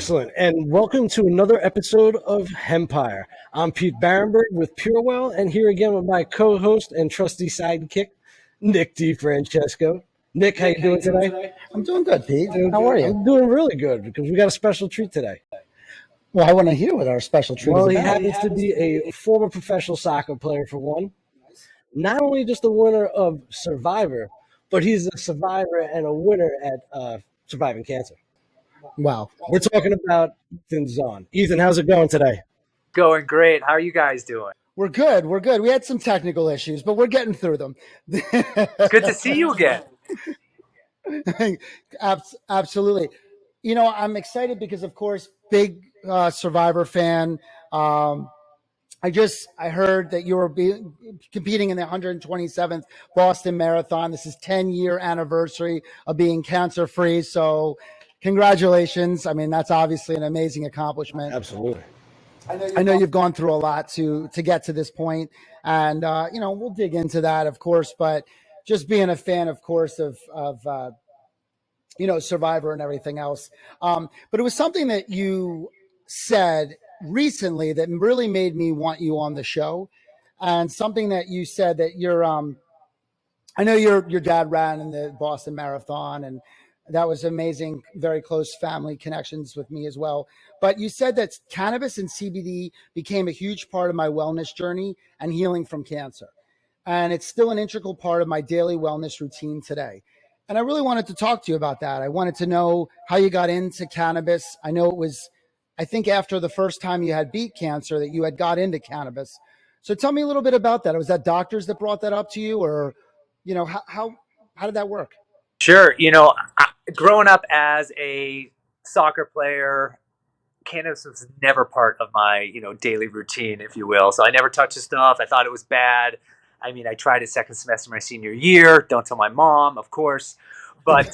Excellent. And welcome to another episode of Hempire. I'm Pete Barenberg with Purewell, and here again with my co-host and trusty sidekick, Nick DiFrancesco. Nick, how you doing today? I'm doing good, Pete. Doing How good. are you? I'm doing really good because we got a special treat today. Well, I want to hear what our special treat Well, is he about. happens to be a former professional soccer player for one. Not only just a winner of Survivor, but he's a survivor and a winner at surviving cancer. Wow. We're talking about Ethan Zohn. Ethan, how's it going today? Going great. How are you guys doing? We're good. We're good. We had some technical issues, but we're getting through them. Good to see you again. Absolutely. You know, I'm excited because, of course, big Survivor fan. I heard that you were competing in the 127th Boston Marathon. This is 10-year anniversary of being cancer free. So, congratulations. I mean, that's obviously an amazing accomplishment. Absolutely. I know you've gone through a lot to get to this point, and we'll dig into that, of course. But just being a fan, of course, of Survivor and everything else. But it was something that you said recently that really made me want you on the show, and something that you said that I know your dad ran in the Boston Marathon, and that was amazing. Very close family connections with me as well. But you said that cannabis and CBD became a huge part of my wellness journey and healing from cancer. And it's still an integral part of my daily wellness routine today. And I really wanted to talk to you about that. I wanted to know how you got into cannabis. I know it was, I think after the first time you had beat cancer that you had got into cannabis. So tell me a little bit about that. Was that doctors that brought that up to you, or, how did that work? Sure. Growing up as a soccer player, cannabis was never part of my, daily routine, if you will. So I never touched the stuff. I thought it was bad. I mean, I tried it second semester my senior year. Don't tell my mom, of course. But,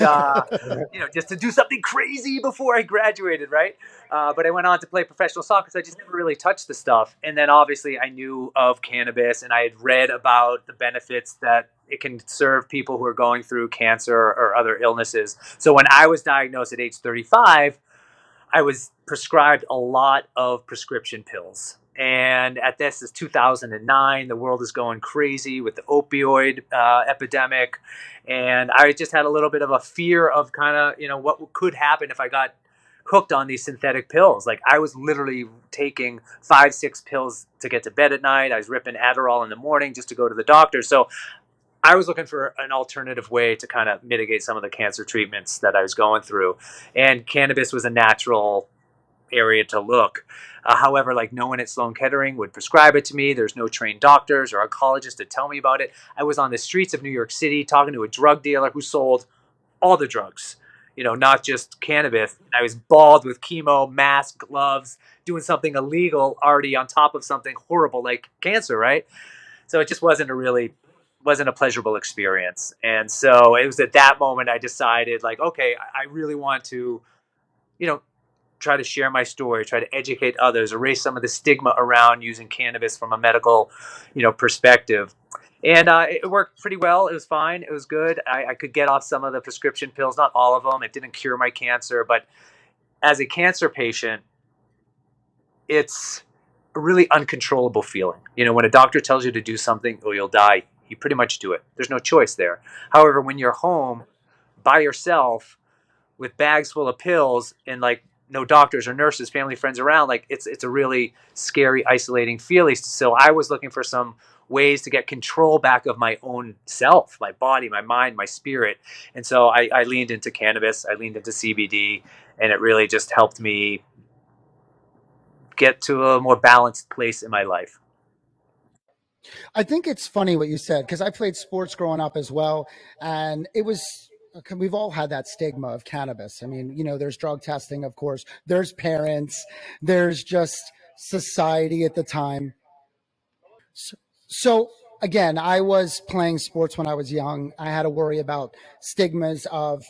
just to do something crazy before I graduated, right? But I went on to play professional soccer, so I just never really touched the stuff. And then obviously I knew of cannabis, and I had read about the benefits that it can serve people who are going through cancer or other illnesses. So when I was diagnosed at age 35, I was prescribed a lot of prescription pills. And at this is 2009. The world is going crazy with the opioid epidemic. And I just had a little bit of a fear of kind of, what could happen if I got hooked on these synthetic pills. Like I was literally taking 5-6 pills to get to bed at night. I was ripping Adderall in the morning just to go to the doctor. So I was looking for an alternative way to kind of mitigate some of the cancer treatments that I was going through. And cannabis was a natural area to look. However, like no one at Sloan Kettering would prescribe it to me. There's no trained doctors or oncologists to tell me about it. I was on the streets of New York City talking to a drug dealer who sold all the drugs, not just cannabis. I was bald with chemo, mask, gloves, doing something illegal already on top of something horrible like cancer, right? So it just wasn't a pleasurable experience. And so it was at that moment I decided, like, okay, I really want to, try to share my story, try to educate others, erase some of the stigma around using cannabis from a medical, perspective. And it worked pretty well. It was fine. It was good. I could get off some of the prescription pills, not all of them. It didn't cure my cancer. But as a cancer patient, it's a really uncontrollable feeling. When a doctor tells you to do something or you'll die, you pretty much do it. There's no choice there. However, when you're home by yourself with bags full of pills and like no doctors or nurses, family, friends around, like it's a really scary, isolating feeling. So I was looking for some ways to get control back of my own self, my body, my mind, my spirit. And so I leaned into cannabis, I leaned into CBD, and it really just helped me get to a more balanced place in my life. I think it's funny what you said, because I played sports growing up as well. And we've all had that stigma of cannabis. I mean, there's drug testing, of course, there's parents, there's just society at the time. So again, I was playing sports when I was young. I had to worry about stigmas of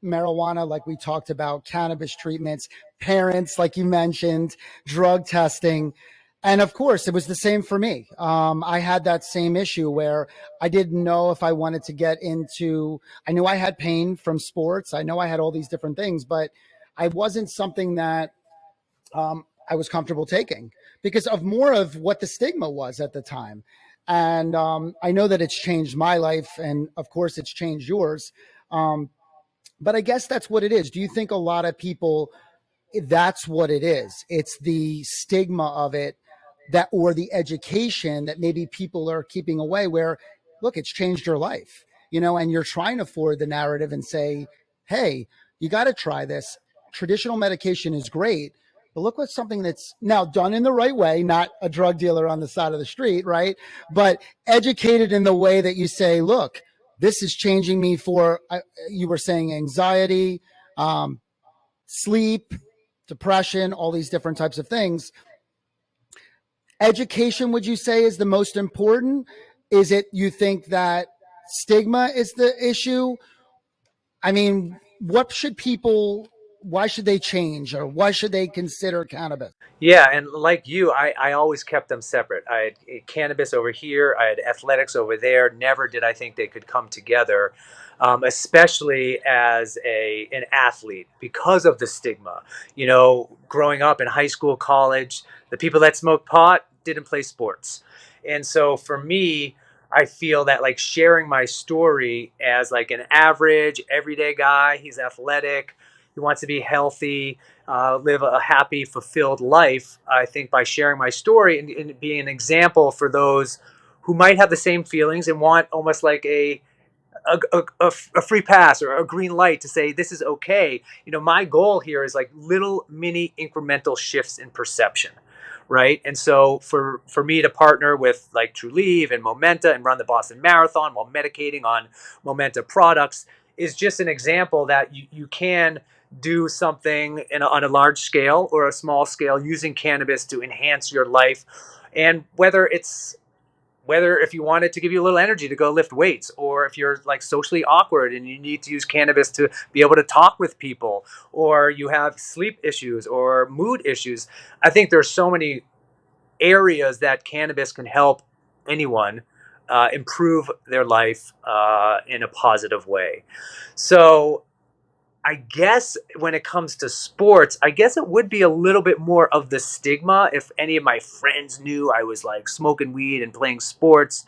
marijuana, like we talked about, cannabis treatments, parents, like you mentioned, drug testing. And of course, it was the same for me. I had that same issue where I didn't know if I wanted to get into, I knew I had pain from sports. I know I had all these different things, but I wasn't something that I was comfortable taking because of more of what the stigma was at the time. And I know that it's changed my life, and of course, it's changed yours. Um, but I guess that's what it is. Do you think a lot of people, that's what it is? It's the stigma of it, that, or the education that maybe people are keeping away, where, look, it's changed your life, and you're trying to forward the narrative and say, hey, you got to try this. Traditional medication is great, but look what's something that's now done in the right way, not a drug dealer on the side of the street, right? But educated in the way that you say, look, this is changing me for, you were saying anxiety, sleep, depression, all these different types of things. Education, would you say, is the most important? Is it, you think that stigma is the issue? I mean, why should they change, or why should they consider cannabis? Yeah, and like you, I always kept them separate. I had cannabis over here, I had athletics over there. Never did I think they could come together, especially as an athlete, because of the stigma. Growing up in high school, college, the people that smoked pot didn't play sports. And so for me, I feel that like sharing my story as like an average, everyday guy, he's athletic, he wants to be healthy, live a happy, fulfilled life. I think by sharing my story and being an example for those who might have the same feelings and want almost like a free pass or a green light to say this is okay. My goal here is like little mini incremental shifts in perception, right? And so for me to partner with like True Leave and Momenta and run the Boston Marathon while medicating on Momenta products is just an example that you can do something on a large scale or a small scale using cannabis to enhance your life. And whether if you want it to give you a little energy to go lift weights, or if you're like socially awkward and you need to use cannabis to be able to talk with people, or you have sleep issues or mood issues. I think there's so many areas that cannabis can help anyone improve their life in a positive way. So I guess when it comes to sports, I guess it would be a little bit more of the stigma. If any of my friends knew I was like smoking weed and playing sports,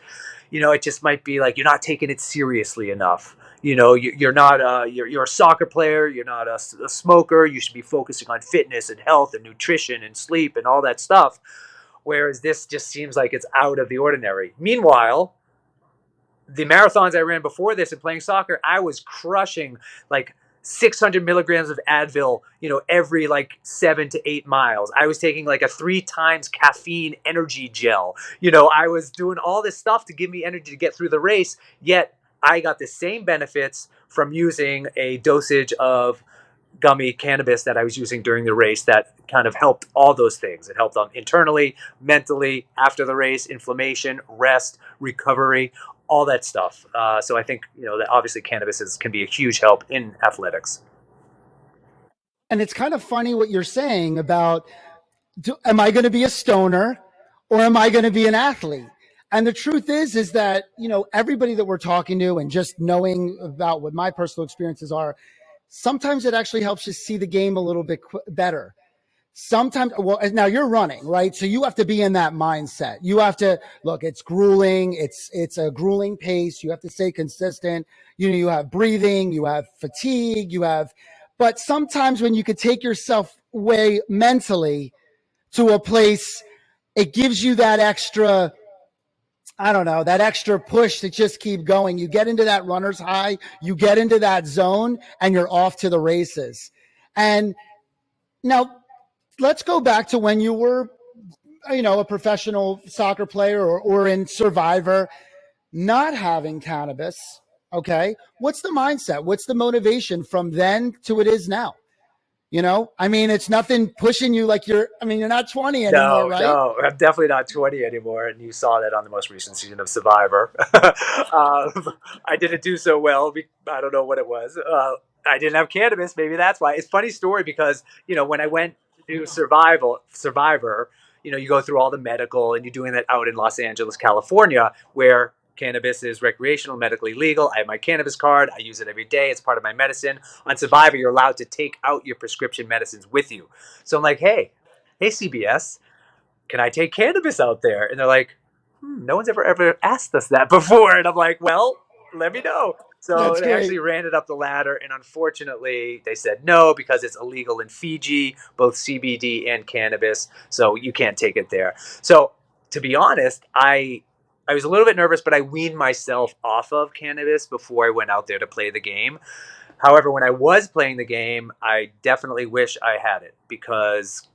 it just might be like, you're not taking it seriously enough. You're not you're a soccer player. You're not a smoker. You should be focusing on fitness and health and nutrition and sleep and all that stuff. Whereas this just seems like it's out of the ordinary. Meanwhile, the marathons I ran before this and playing soccer, I was crushing like 600 milligrams of Advil, every like 7 to 8 miles. I was taking like a 3 times caffeine energy gel. I was doing all this stuff to give me energy to get through the race. Yet I got the same benefits from using a dosage of gummy cannabis that I was using during the race that kind of helped all those things. It helped them internally, mentally, after the race, inflammation, rest, recovery, all that stuff. So I think, that obviously cannabis can be a huge help in athletics. And it's kind of funny what you're saying about, am I going to be a stoner, or am I going to be an athlete? And the truth is that, everybody that we're talking to, and just knowing about what my personal experiences are, sometimes it actually helps you see the game a little bit better. Sometimes, well, now you're running, right? So you have to be in that mindset. You have to look, it's grueling. It's a grueling pace. You have to stay consistent. You have breathing, you have fatigue, but sometimes when you could take yourself away mentally to a place, it gives you that extra, I don't know, that extra push to just keep going. You get into that runner's high, you get into that zone, and you're off to the races. And now let's go back to when you were, a professional soccer player, or in Survivor, not having cannabis. Okay. What's the mindset? What's the motivation from then to it is now? It's nothing pushing you like you're not 20 anymore, No, right? no, I'm definitely not 20 anymore, and you saw that on the most recent season of Survivor. I didn't do so well. I don't know what it was. I didn't have cannabis. Maybe that's why. It's a funny story because when I went to Survivor, you go through all the medical, and you're doing that out in Los Angeles, California, where cannabis is recreational, medically legal. I have my cannabis card. I use it every day. It's part of my medicine. On Survivor, you're allowed to take out your prescription medicines with you. So I'm like, hey, hey, CBS, can I take cannabis out there? And they're like, no one's ever asked us that before. And I'm like, well, let me know. So That's they great. actually ran it up the ladder, and unfortunately, they said no because it's illegal in Fiji, both CBD and cannabis. So you can't take it there. So to be honest, I was a little bit nervous, but I weaned myself off of cannabis before I went out there to play the game. However, when I was playing the game, I definitely wish I had it because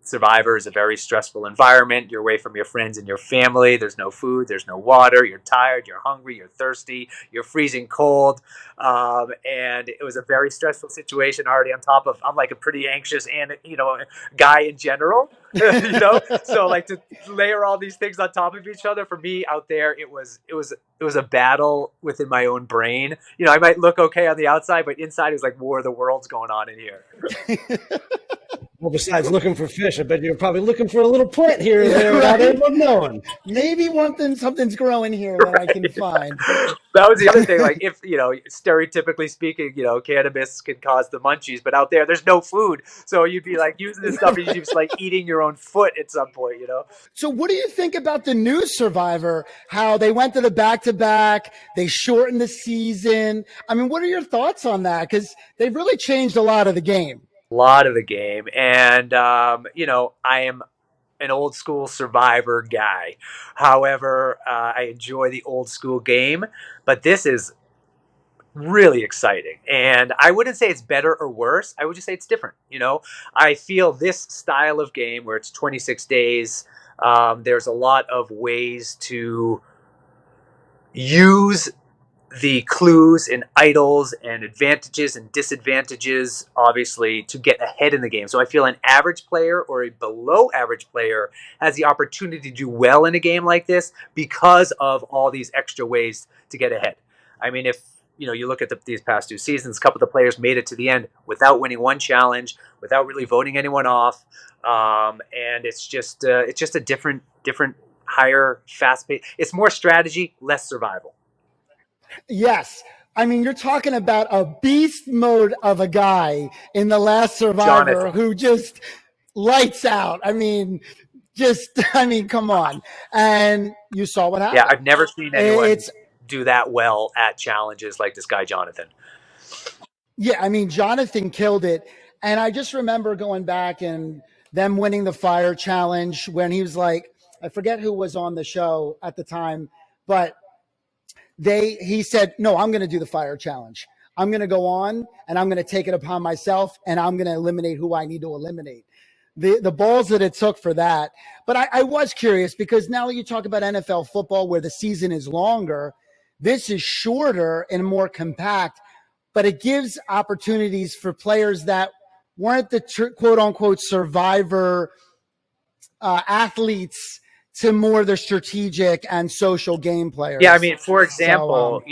Survivor is a very stressful environment. You're away from your friends and your family. There's no food, there's no water. You're tired, you're hungry, you're thirsty, you're freezing cold. And it was a very stressful situation already on top of, I'm like a pretty anxious and, guy in general, So like to layer all these things on top of each other for me out there, it was a battle within my own brain. I might look okay on the outside, but inside it was like War of the Worlds going on in here. Well, besides looking for fish, I bet you're probably looking for a little plant here and there without anyone knowing. Maybe something's growing here that I can find. That was the other thing. Like, if stereotypically speaking, cannabis can cause the munchies, but out there's no food, so you'd be like using this stuff, and you'd just like eating your own foot at some point. So what do you think about the new Survivor? How they went to the back-to-back, they shortened the season. I mean, what are your thoughts on that? Because they've really changed a lot of the game. A lot of the game, and I am an old school Survivor guy. However, I enjoy the old school game, but this is really exciting. And I wouldn't say it's better or worse. I would just say it's different. I feel this style of game where it's 26 days, there's a lot of ways to use the clues and idols and advantages and disadvantages, obviously, to get ahead in the game. So I feel an average player or a below average player has the opportunity to do well in a game like this because of all these extra ways to get ahead. I mean, if you look at these past two seasons, a couple of the players made it to the end without winning one challenge, without really voting anyone off, and it's just a different, higher, fast pace. It's more strategy, less survival. Yes. I mean, you're talking about a beast mode of a guy in the last Survivor Jonathan. who just lights out. I mean, come on. And you saw what happened. Yeah, I've never seen anyone do that well at challenges like this guy, Jonathan. Yeah, I mean, Jonathan killed it. And I just remember going back and them winning the fire challenge when he was like, I forget who was on the show at the time, but he said, no, I'm going to do the fire challenge. I'm going to go on and I'm going to take it upon myself and I'm going to eliminate who I need to eliminate. The balls that it took for that. But I was curious because now you talk about NFL football where the season is longer. This is shorter and more compact, but it gives opportunities for players that weren't the quote unquote Survivor athletes to more the strategic and social game players. Yeah, I mean, for example,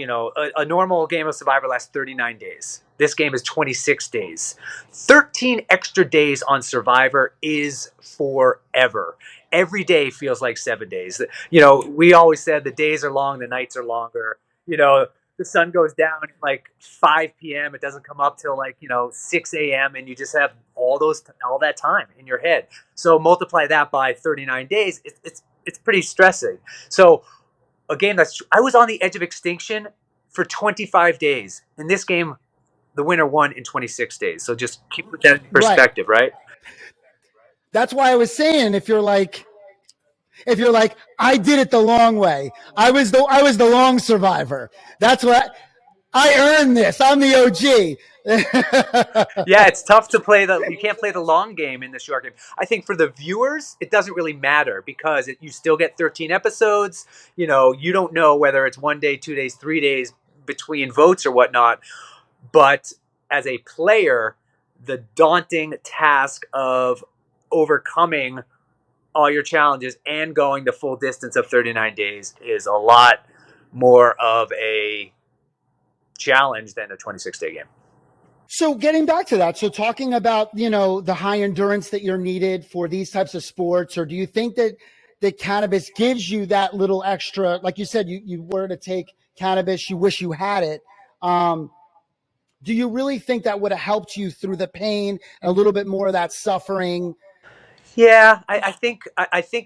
a normal game of Survivor lasts 39 days. This game is 26 days. 13 extra days on Survivor is forever. Every day feels like 7 days. We always said the days are long, the nights are longer. The sun goes down at like 5 p.m. It doesn't come up till like, 6 a.m. and you just have all that time in your head. So multiply that by 39 days. It's pretty stressing. So a game I was on the edge of extinction for 25 days. In this game, the winner won in 26 days. So just keep that in perspective, right? That's why I was saying, if you're like, I did it the long way. I was the long survivor. That's what I earned this. I'm the OG. Yeah, it's tough to play you can't play the long game in the short game. I think for the viewers, it doesn't really matter because you still get 13 episodes. You don't know whether it's 1 day, 2 days, 3 days between votes or whatnot. But as a player, the daunting task of overcoming all your challenges and going the full distance of 39 days is a lot more of a challenge than a 26-day game. So getting back to that, so talking about, the high endurance that you're needed for these types of sports, or do you think that cannabis gives you that little extra, like you said, you were to take cannabis, you wish you had it. Do you really think that would have helped you through the pain, a little bit more of that suffering? Yeah, I think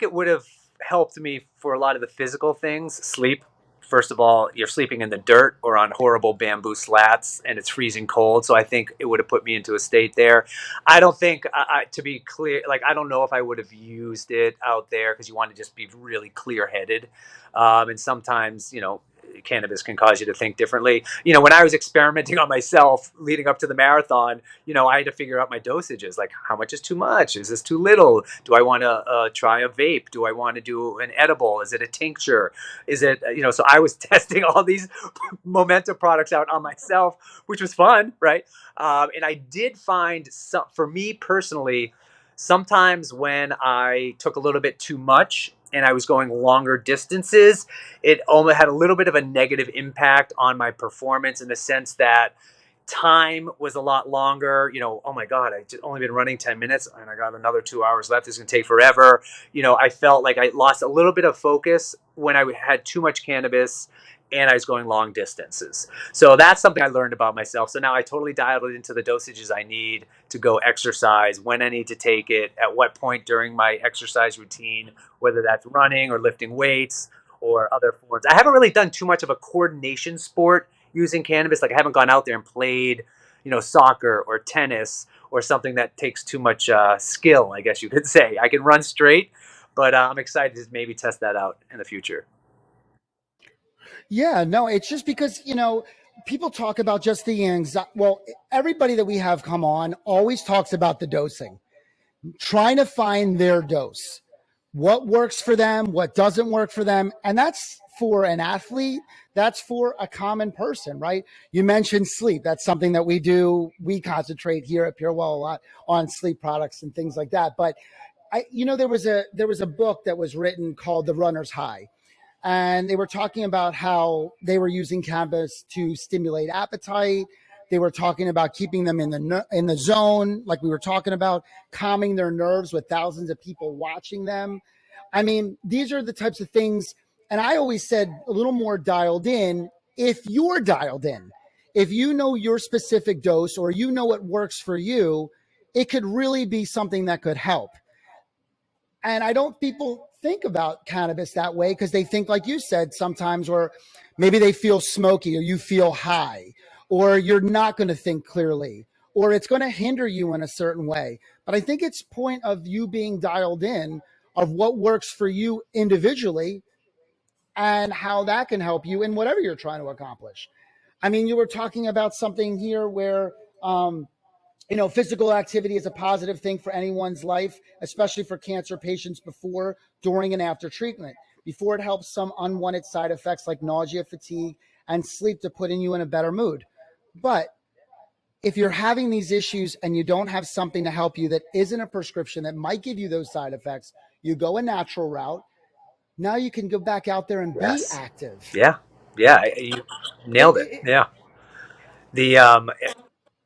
it would have helped me for a lot of the physical things. Sleep. First of all, you're sleeping in the dirt or on horrible bamboo slats, and it's freezing cold. So I think it would have put me into a state there. I don't think, to be clear, like I don't know if I would have used it out there because you want to just be really clear headed, and sometimes cannabis can cause you to think differently. When I was experimenting on myself leading up to the marathon, I had to figure out my dosages. Like, how much is too much? Is this too little? Do I want to try a vape? Do I want to do an edible? Is it a tincture? Is it, so I was testing all these momentum products out on myself, which was fun, right? And I did find, for me personally, sometimes when I took a little bit too much and I was going longer distances, it almost had a little bit of a negative impact on my performance in the sense that time was a lot longer. Oh my God, I just only been running 10 minutes and I got another 2 hours left. It's going to take forever. I felt like I lost a little bit of focus when I had too much cannabis and I was going long distances. So that's something I learned about myself. So now I totally dialed it into the dosages I need to go exercise, when I need to take it, at what point during my exercise routine, whether that's running or lifting weights or other forms. I haven't really done too much of a coordination sport using cannabis. Like I haven't gone out there and played, soccer or tennis or something that takes too much skill, I guess you could say. I can run straight, but I'm excited to maybe test that out in the future. Yeah, no, it's just because, people talk about just the anxiety. Well, everybody that we have come on always talks about the dosing, trying to find their dose, what works for them, what doesn't work for them. And that's for an athlete. That's for a common person, right? You mentioned sleep. That's something that we do. We concentrate here at Purewell a lot on sleep products and things like that. But there was a book that was written called The Runner's High. And they were talking about how they were using cannabis to stimulate appetite. They were talking about keeping them in the zone, like we were talking about, calming their nerves with thousands of people watching them. I mean, these are the types of things. And I always said a little more dialed in. If you're dialed in, if you know your specific dose or you know what works for you, it could really be something that could help. And I don't people think about cannabis that way because they think, like you said, sometimes, or maybe they feel smoky or you feel high, or you're not going to think clearly, or it's going to hinder you in a certain way. But I think it's point of you being dialed in of what works for you individually and how that can help you in whatever you're trying to accomplish. I mean, you were talking about something here where physical activity is a positive thing for anyone's life, especially for cancer patients before, during, and after treatment. Before, it helps some unwanted side effects like nausea, fatigue, and sleep to put you in a better mood. But if you're having these issues and you don't have something to help you that isn't a prescription that might give you those side effects, you go a natural route. Now you can go back out there and be Yes. active. Yeah. Yeah. You nailed it. It, Yeah. The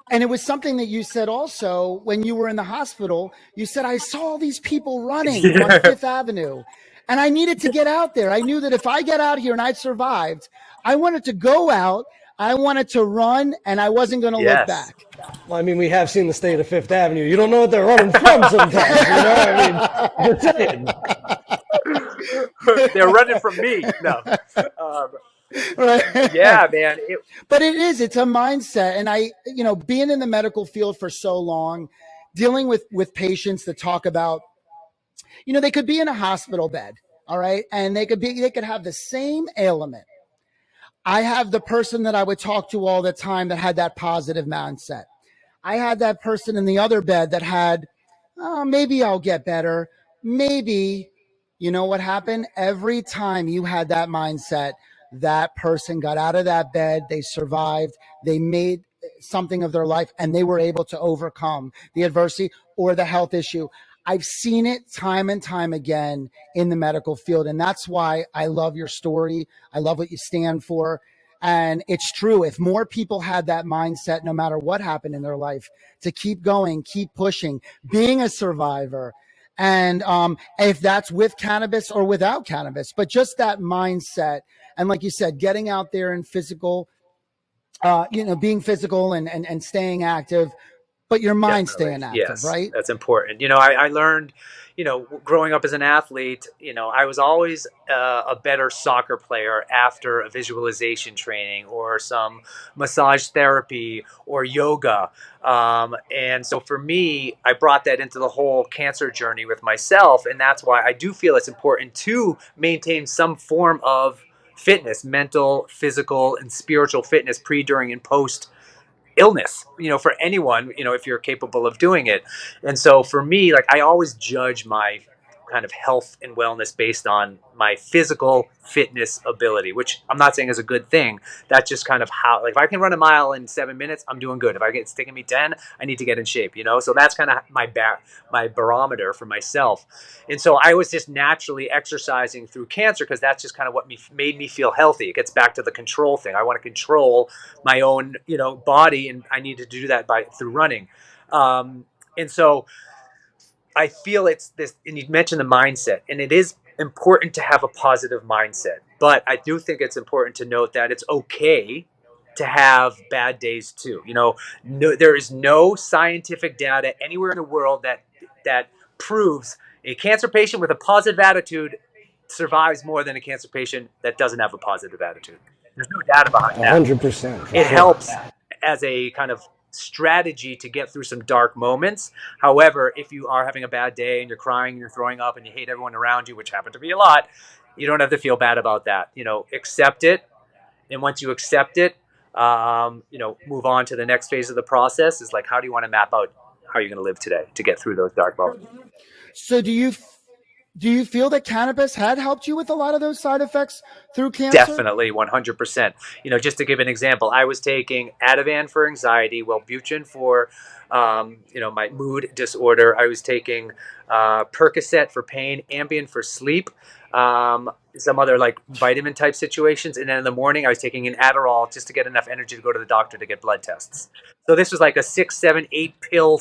And it was something that you said also when you were in the hospital. You said, I saw all these people running on yeah. Fifth Avenue and I needed to get out there. I knew that if I get out here and I survived, I wanted to go out, I wanted to run, and I wasn't going to look Yes. back. Well, I mean, we have seen the state of Fifth Avenue. You don't know what they're running from sometimes. I mean, just saying. They're running from me. No. Right. Yeah, man. But it's a mindset. And being in the medical field for so long, dealing with patients that talk about, they could be in a hospital bed, all right, and they could have the same ailment. I have the person that I would talk to all the time that had that positive mindset. I had that person in the other bed that had, oh, maybe I'll get better. Maybe. You know what happened? Every time you had that mindset, that person got out of that bed, they survived, they made something of their life, and they were able to overcome the adversity or the health issue. I've seen it time and time again in the medical field. And that's why I love your story. I love what you stand for. And it's true. If more people had that mindset, no matter what happened in their life, to keep going, keep pushing, being a survivor, and if that's with cannabis or without cannabis, but just that mindset. And like you said, getting out there and physical, being physical and staying active, but your mind's Definitely. staying active, Yes, right? that's important. I learned, growing up as an athlete, I was always a better soccer player after a visualization training or some massage therapy or yoga. And so for me, I brought that into the whole cancer journey with myself. And that's why I do feel it's important to maintain some form of fitness, mental, physical, and spiritual fitness pre, during, and post illness, for anyone, if you're capable of doing it. And so for me, like, I always judge my kind of health and wellness based on my physical fitness ability, which I'm not saying is a good thing. That's just kind of how, like, if I can run a mile in 7 minutes, I'm doing good. If it's taking me 10, I need to get in shape. So that's kind of my barometer for myself. And so I was just naturally exercising through cancer because that's just kind of what made me feel healthy. It gets back to the control thing. I want to control my own, body, and I need to do that through running. And so I feel it's this, and you mentioned the mindset, and it is important to have a positive mindset. But I do think it's important to note that it's okay to have bad days too. There is no scientific data anywhere in the world that proves a cancer patient with a positive attitude survives more than a cancer patient that doesn't have a positive attitude. There's no data behind that. 100% for It sure. helps as a kind of strategy to get through some dark moments. However, if you are having a bad day and you're crying, you're throwing up, and you hate everyone around you, which happened to be a lot, you don't have to feel bad about that. Accept it. And once you accept it, move on to the next phase of the process. Is like, how do you want to map out how you're going to live today to get through those dark moments? So do you feel that cannabis had helped you with a lot of those side effects through cancer? Definitely, 100%. Just to give an example, I was taking Ativan for anxiety, Wellbutrin for, my mood disorder. I was taking Percocet for pain, Ambien for sleep, some other like vitamin type situations, and then in the morning I was taking an Adderall just to get enough energy to go to the doctor to get blood tests. So this was like a 6, 7, 8 pill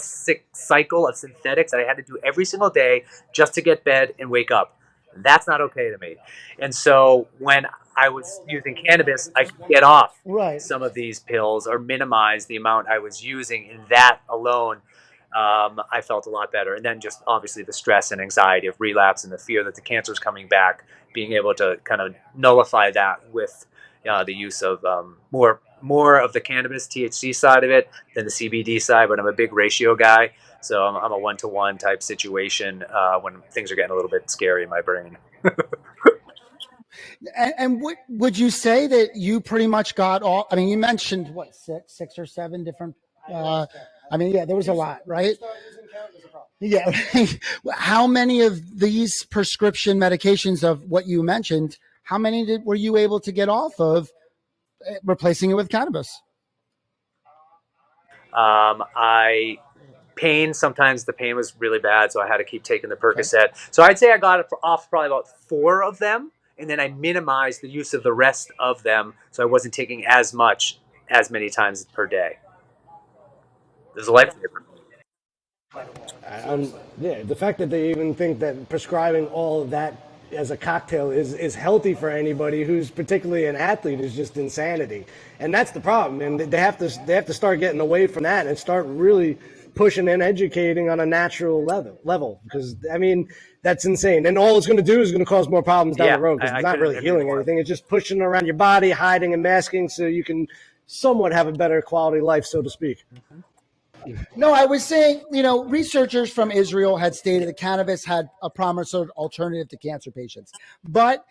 cycle of synthetics that I had to do every single day just to get bed and wake up. That's not okay to me. And so when I was using cannabis, I could get off Right. some of these pills or minimize the amount I was using. And that alone, I felt a lot better. And then just obviously the stress and anxiety of relapse and the fear that the cancer is coming back, being able to kind of nullify that with the use of more of the cannabis THC side of it than the CBD side. But I'm a big ratio guy. So I'm a 1-to-1 type situation when things are getting a little bit scary in my brain. And would you say that you pretty much got all? I mean, you mentioned what, six or seven different. I mean, yeah, there was a lot, right? Yeah. How many of these prescription medications of what you mentioned? How many were you able to get off of, replacing it with cannabis? I sometimes the pain was really bad, so I had to keep taking the Okay. Percocet. So I'd say I got it off probably about 4 of them, and then I minimized the use of the rest of them, so I wasn't taking as many times per day. There's a lifesaver. Yeah, the fact that they even think that prescribing all of that as a cocktail is healthy for anybody who's particularly an athlete is just insanity, and that's the problem. And they have to start getting away from that and start really pushing and educating on a natural level because I mean that's insane. And all it's going to do is going to cause more problems down the Yeah, road because I it's not couldn't really agree healing more. anything. It's just pushing around your body, hiding and masking so you can somewhat have a better quality life, so to speak. No, I was saying, researchers from Israel had stated that cannabis had a promising alternative to cancer patients, but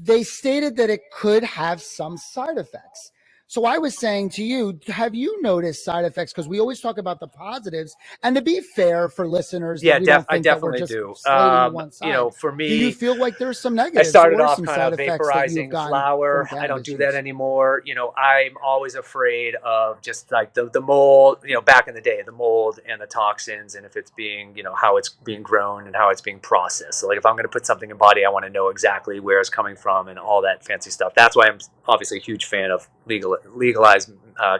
they stated that it could have some side effects. So I was saying to you, have you noticed side effects? Because we always talk about the positives. And to be fair for listeners, that Yeah, we don't I think that we're definitely just do. slating to one side. For Do you me, feel like there's some I negatives started or off some kind side of effects that you've vaporizing gotten from flower. I don't cannabis do that use? anymore. I'm always afraid of just like the mold, back in the day, the mold and the toxins, and if it's being, how it's being grown and how it's being processed. So like if I'm going to put something in body, I want to know exactly where it's coming from and all that fancy stuff. That's why I'm obviously a huge fan of legalized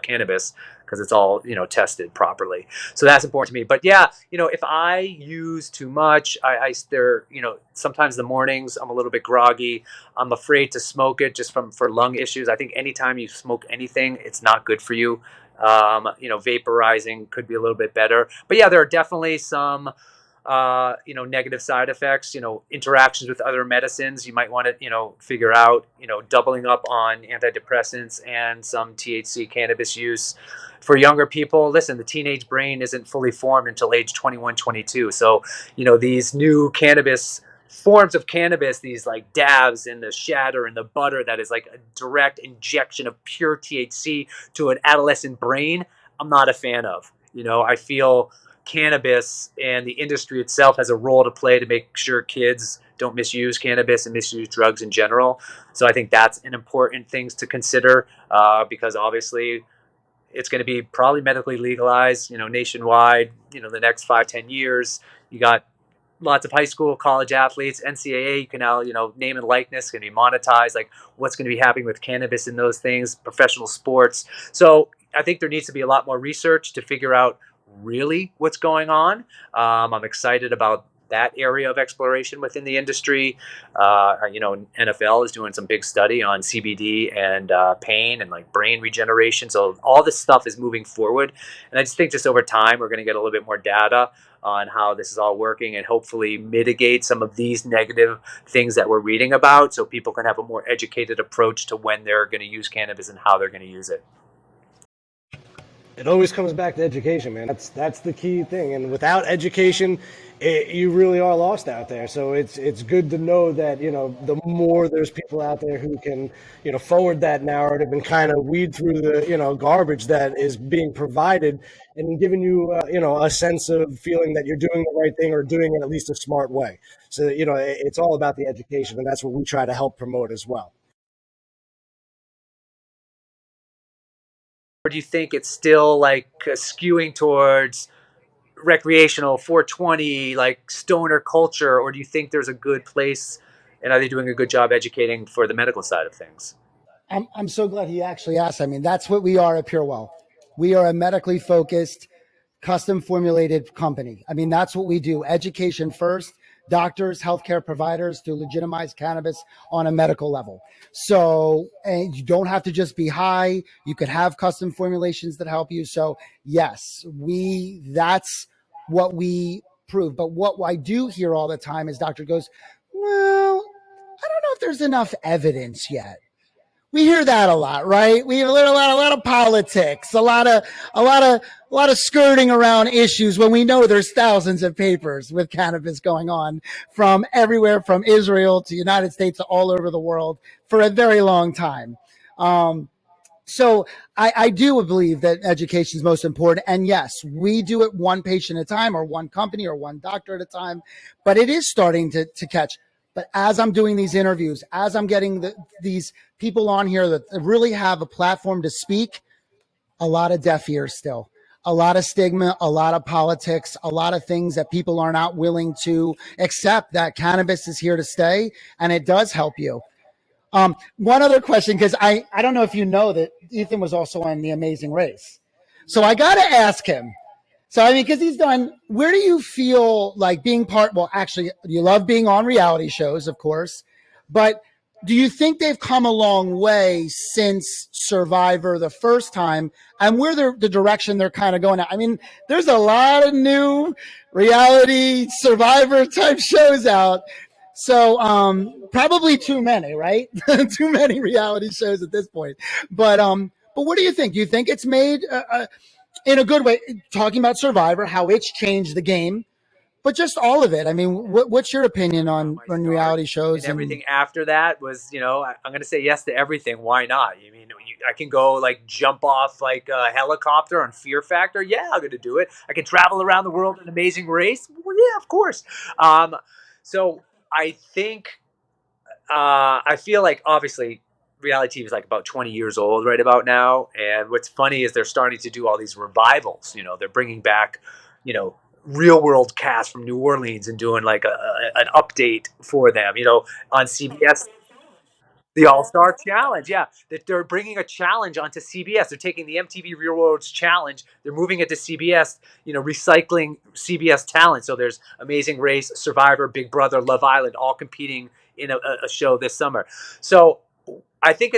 cannabis because it's all, tested properly. So that's important to me. But yeah, if I use too much, sometimes the mornings I'm a little bit groggy. I'm afraid to smoke it just for lung issues. I think anytime you smoke anything, it's not good for you. Vaporizing could be a little bit better. But yeah, there are definitely some negative side effects, interactions with other medicines. You might want to, figure out, doubling up on antidepressants and some THC cannabis use for younger people. Listen, the teenage brain isn't fully formed until age 21, 22. So, these new cannabis forms of cannabis, these like dabs and the shatter and the butter that is like a direct injection of pure THC to an adolescent brain, I'm not a fan of. I feel cannabis and the industry itself has a role to play to make sure kids don't misuse cannabis and misuse drugs in general. So I think that's an important thing to consider, because obviously it's going to be probably medically legalized, nationwide, the next 5-10 years. You got lots of high school, college athletes, NCAA. You can now, name and likeness can be monetized. Like, what's going to be happening with cannabis in those things, professional sports. So I think there needs to be a lot more research to figure out really what's going on. I'm excited about that area of exploration within the industry. NFL is doing some big study on CBD and pain and like brain regeneration. So all this stuff is moving forward. And I just think just over time, we're going to get a little bit more data on how this is all working and hopefully mitigate some of these negative things that we're reading about, so people can have a more educated approach to when they're going to use cannabis and how they're going to use it. It always comes back to education, man. That's the key thing. And without education, you really are lost out there. So it's good to know that, the more there's people out there who can, forward that narrative and kind of weed through the, garbage that is being provided and giving you, a sense of feeling that you're doing the right thing or doing it at least a smart way. So, it's all about the education, and that's what we try to help promote as well. Or do you think it's still like skewing towards recreational 420, like stoner culture, or do you think there's a good place, and are they doing a good job educating for the medical side of things? I'm so glad he actually asked. I mean, that's what we are at PureWell. We are a medically focused, custom formulated company. I mean, that's what we do. Education first, doctors, healthcare providers to legitimize cannabis on a medical level. So, and you don't have to just be high. You could have custom formulations that help you. So yes, that's what we prove. But what I do hear all the time is doctor goes, well, I don't know if there's enough evidence yet. We hear that a lot, right? We hear a lot of politics, a lot of skirting around issues when we know there's thousands of papers with cannabis going on from everywhere, from Israel to United States to all over the world for a very long time. So I do believe that education is most important. And yes, we do it one patient at a time or one company or one doctor at a time, but it is starting to catch. But as I'm doing these interviews, as I'm getting these people on here that really have a platform to speak, a lot of deaf ears still, a lot of stigma, a lot of politics, a lot of things that people are not willing to accept that cannabis is here to stay and it does help you. One other question, because I don't know if you know that Ethan was also on The Amazing Race. So I got to ask him. So, I mean, because he's done, where do you feel like being part? Well, actually, you love being on reality shows, of course. But do you think they've come a long way since Survivor the first time and where the direction they're kind of going at? I mean, there's a lot of new reality Survivor type shows out. So probably too many, right? Too many reality shows at this point. But what do you think? Do you think it's made in a good way? Talking about Survivor, how it's changed the game, but just all of it. I mean, what's your opinion on reality shows? And everything after that was, I'm going to say yes to everything. Why not? I mean, I can go like jump off like a helicopter on Fear Factor. Yeah, I'm going to do it. I can travel around the world in Amazing Race. Well, yeah, of course. So I think, I feel like obviously reality TV is like about 20 years old right about now. And what's funny is they're starting to do all these revivals. They're bringing back, real world cast from New Orleans and doing like an update for them, on CBS. The All-Star Challenge, yeah. That they're bringing a challenge onto CBS. They're taking the MTV Real World Challenge. They're moving it to CBS, recycling CBS talent. So there's Amazing Race, Survivor, Big Brother, Love Island, all competing in a show this summer. So I think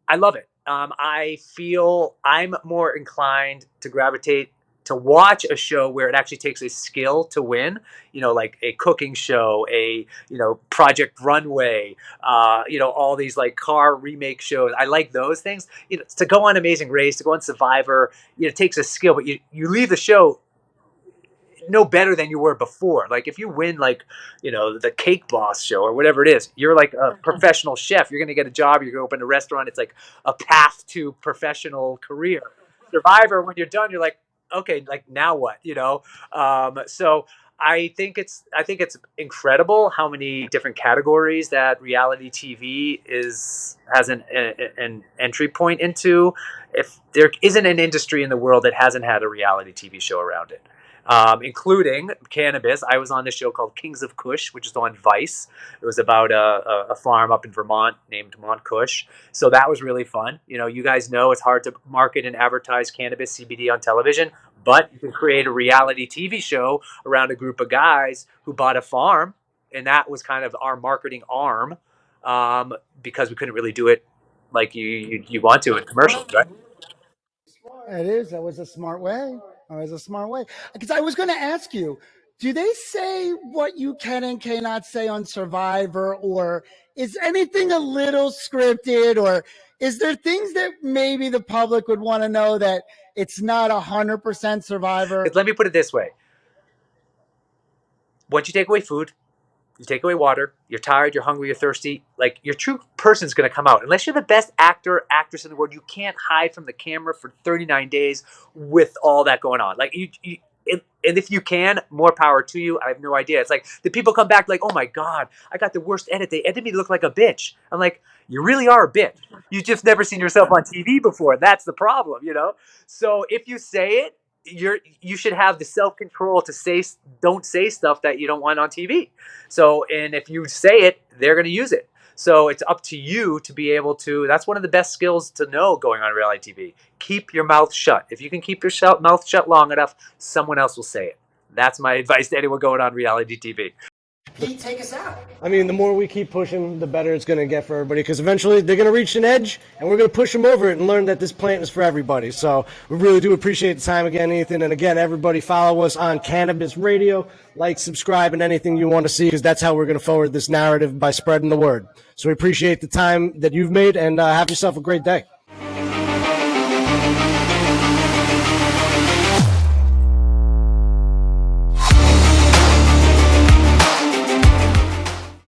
I love it. I feel I'm more inclined to gravitate to watch a show where it actually takes a skill to win, like a cooking show, Project Runway, all these like car remake shows. I like those things. To go on Amazing Race, to go on Survivor, it takes a skill, but you leave the show no better than you were before. Like if you win the Cake Boss show or whatever it is, you're like a professional chef. You're going to get a job. You're going to open a restaurant. It's like a path to professional career. Survivor, when you're done, you're like, okay, like now what, So I think it's incredible how many different categories that reality TV has an entry point into. If there isn't an industry in the world that hasn't had a reality TV show around it, including cannabis. I was on this show called Kings of Kush, which is on Vice. It was about a farm up in Vermont named Mont Kush. So that was really fun. You guys know it's hard to market and advertise cannabis CBD on television, but you can create a reality TV show around a group of guys who bought a farm, and that was kind of our marketing arm, because we couldn't really do it like you want to in commercials, right? It is. That was a smart way. That was a smart way. Because I was going to ask you, do they say what you can and cannot say on Survivor, or is anything a little scripted, or is there things that maybe the public would want to know that it's not 100% Survivor? Let me put it this way. Once you take away food, you take away water, you're tired, you're hungry, you're thirsty, like your true person's going to come out. Unless you're the best actor, actress in the world, you can't hide from the camera for 39 days with all that going on. Like and if you can, more power to you. I have no idea. It's like the people come back like, oh my God, I got the worst edit. They edited me to look like a bitch. I'm like, you really are a bitch. You've just never seen yourself on TV before. That's the problem, So if you say it, you should have the self-control to don't say stuff that you don't want on TV. So, and if you say it, they're going to use it. So it's up to you to be able to. That's one of the best skills to know going on reality TV. Keep your mouth shut. If you can keep your mouth shut long enough, someone else will say it. That's my advice to anyone going on reality TV. Pete, take us out. I mean, the more we keep pushing, the better it's going to get for everybody, because eventually they're going to reach an edge, and we're going to push them over it and learn that this plant is for everybody. So we really do appreciate the time again, Ethan. And again, everybody follow us on Cannabis Radio, like, subscribe, and anything you want to see, because that's how we're going to forward this narrative, by spreading the word. So we appreciate the time that you've made, and have yourself a great day.